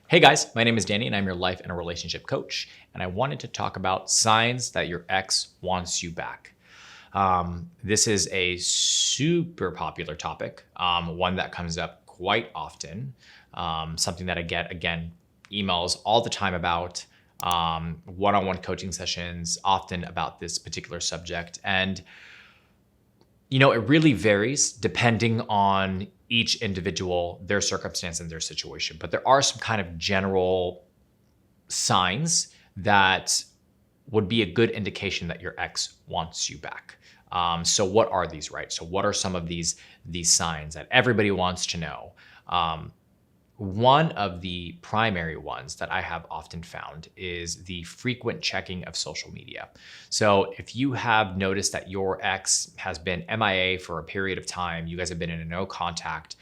Hey guys, my name is Danny and I'm your life and a relationship coach. And I wanted to talk about signs that your ex wants you back. This is a super popular topic, one that comes up quite often, something that I get, again, emails all the time about, one-on-one coaching sessions, often about this particular subject. And it really varies depending on each individual, their circumstance and their situation. But there are some kind of general signs that would be a good indication that your ex wants you back. So what are these, right? So what are some of these signs that everybody wants to know? One of the primary ones that I have often found is the frequent checking of social media. So if you have noticed that your ex has been MIA for a period of time, you guys have been in a no contact,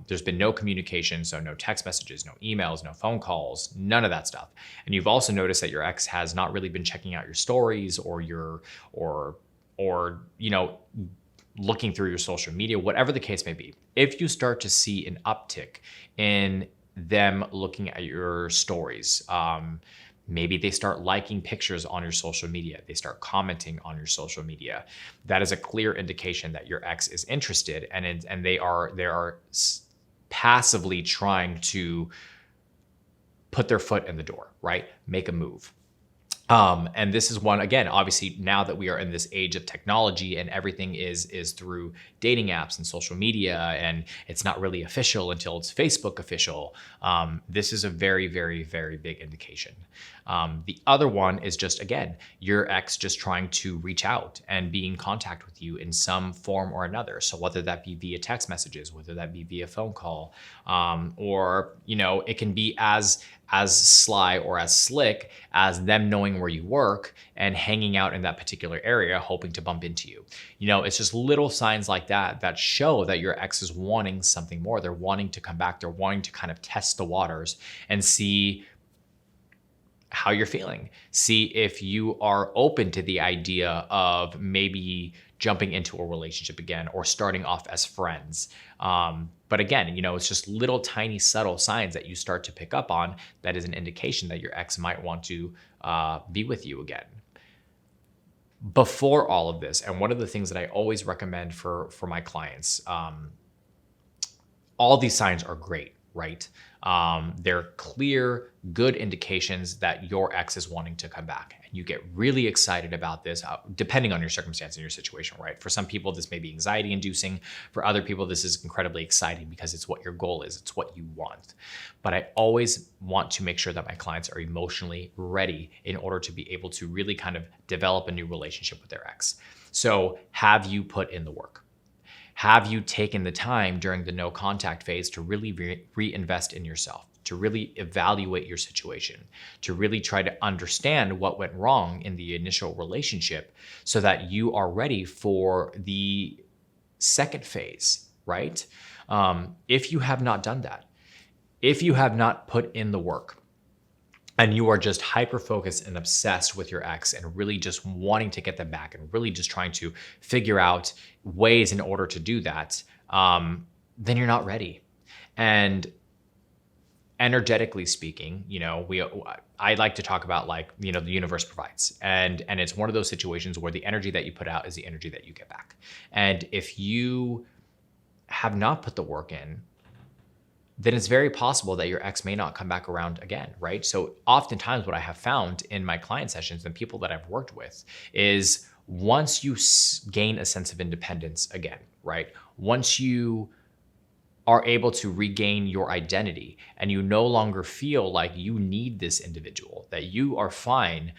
there's been no communication, so no text messages, no emails, no phone calls, none of that stuff. And you've also noticed that your ex has not really been checking out your stories or looking through your social media, whatever the case may be. If you start to see an uptick in them looking at your stories, maybe they start liking pictures on your social media, they start commenting on your social media, that is a clear indication that your ex is interested and they are passively trying to put their foot in the door, right? Make a move. And this is one, again, obviously now that we are in this age of technology and everything is through dating apps and social media, and it's not really official until it's Facebook official. This is a very, very, very big indication. The other one is just, again, your ex just trying to reach out and be in contact with you in some form or another. So whether that be via text messages, whether that be via phone call, or, it can be as sly or as slick as them knowing where you work and hanging out in that particular area, hoping to bump into you. It's just little signs like that show that your ex is wanting something more. They're wanting to come back. They're wanting to kind of test the waters and see how you're feeling. See if you are open to the idea of maybe jumping into a relationship again or starting off as friends. But again, it's just little tiny subtle signs that you start to pick up on that is an indication that your ex might want to be with you again. Before all of this, and one of the things that I always recommend for my clients, all these signs are great, right? They're clear, good indications that your ex is wanting to come back. And you get really excited about this, depending on your circumstance and your situation, right? For some people, this may be anxiety inducing. For other people, this is incredibly exciting because it's what your goal is. It's what you want. But I always want to make sure that my clients are emotionally ready in order to be able to really kind of develop a new relationship with their ex. So have you put in the work? Have you taken the time during the no contact phase to really reinvest in yourself, to really evaluate your situation, to really try to understand what went wrong in the initial relationship so that you are ready for the second phase, right? If you have not done that, if you have not put in the work, and you are just hyper-focused and obsessed with your ex and really just wanting to get them back and really just trying to figure out ways in order to do that, then you're not ready. And energetically speaking, I like to talk about the universe provides. And it's one of those situations where the energy that you put out is the energy that you get back. And if you have not put the work in, then it's very possible that your ex may not come back around again, right? So oftentimes what I have found in my client sessions and people that I've worked with is once you gain a sense of independence again, right? Once you are able to regain your identity and you no longer feel like you need this individual, that you are fine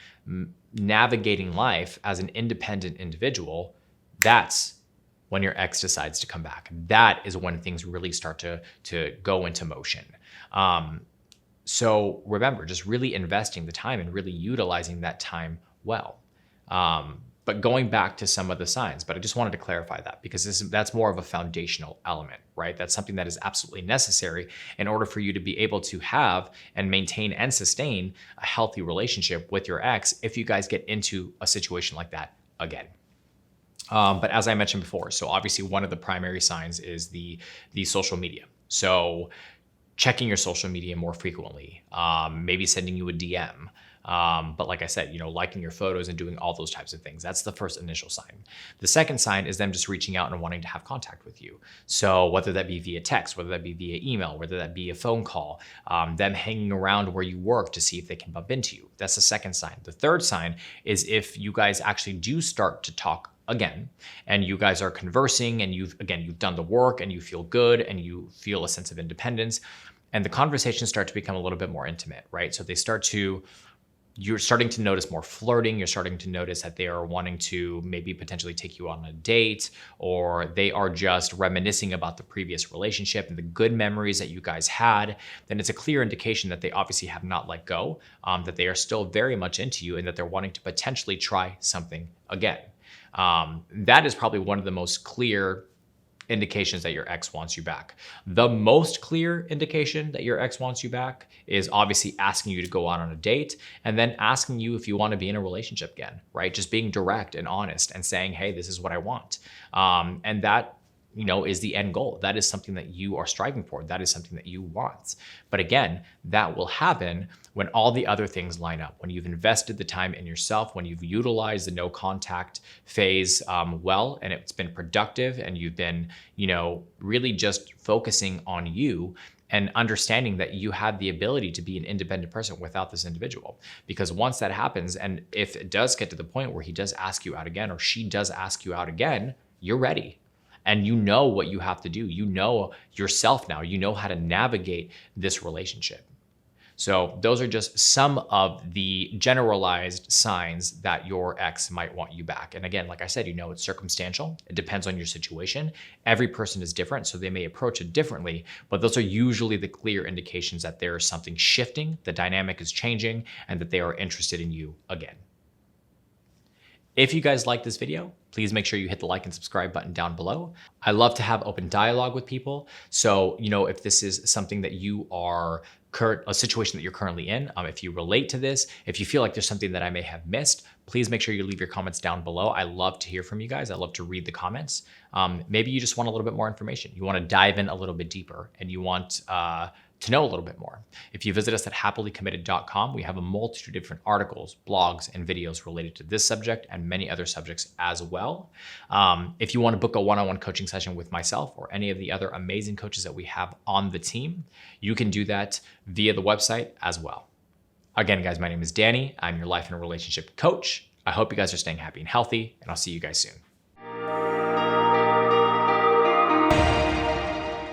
navigating life as an independent individual, that's when your ex decides to come back. That is when things really start to go into motion. So remember, just really investing the time and really utilizing that time well. But going back to some of the signs, but I just wanted to clarify that because that's more of a foundational element, right? That's something that is absolutely necessary in order for you to be able to have and maintain and sustain a healthy relationship with your ex if you guys get into a situation like that again. But as I mentioned before, so obviously one of the primary signs is the social media. So checking your social media more frequently, maybe sending you a DM. But like I said, liking your photos and doing all those types of things. That's the first initial sign. The second sign is them just reaching out and wanting to have contact with you. So whether that be via text, whether that be via email, whether that be a phone call, them hanging around where you work to see if they can bump into you. That's the second sign. The third sign is if you guys actually do start to talk again, and you guys are conversing and you've done the work and you feel good and you feel a sense of independence, and the conversations start to become a little bit more intimate, right? So you're starting to notice more flirting. You're starting to notice that they are wanting to maybe potentially take you on a date, or they are just reminiscing about the previous relationship and the good memories that you guys had. Then it's a clear indication that they obviously have not let go, that they are still very much into you and that they're wanting to potentially try something again. That is probably one of the most clear indications that your ex wants you back. The most clear indication that your ex wants you back is obviously asking you to go out on a date and then asking you if you want to be in a relationship again, right? Just being direct and honest and saying, hey, this is what I want. And that is the end goal. That is something that you are striving for. That is something that you want. But again, that will happen when all the other things line up, when you've invested the time in yourself, when you've utilized the no contact phase well, and it's been productive, and you've been, really just focusing on you and understanding that you have the ability to be an independent person without this individual. Because once that happens, and if it does get to the point where he does ask you out again, or she does ask you out again, you're ready. And you know what you have to do. You know yourself now. You know how to navigate this relationship. So those are just some of the generalized signs that your ex might want you back. And again, like I said, it's circumstantial. It depends on your situation. Every person is different, so they may approach it differently, but those are usually the clear indications that there is something shifting, the dynamic is changing, and that they are interested in you again. If you guys like this video, please make sure you hit the like and subscribe button down below. I love to have open dialogue with people. So, if this is something that you are a situation that you're currently in, if you relate to this, if you feel like there's something that I may have missed, please make sure you leave your comments down below. I love to hear from you guys. I love to read the comments. Maybe you just want a little bit more information. You want to dive in a little bit deeper, and you want to know a little bit more. If you visit us at happilycommitted.com, we have a multitude of different articles, blogs, and videos related to this subject and many other subjects as well. If you want to book a one-on-one coaching session with myself or any of the other amazing coaches that we have on the team, you can do that via the website as well. Again, guys, my name is Danny. I'm your life and relationship coach. I hope you guys are staying happy and healthy, and I'll see you guys soon.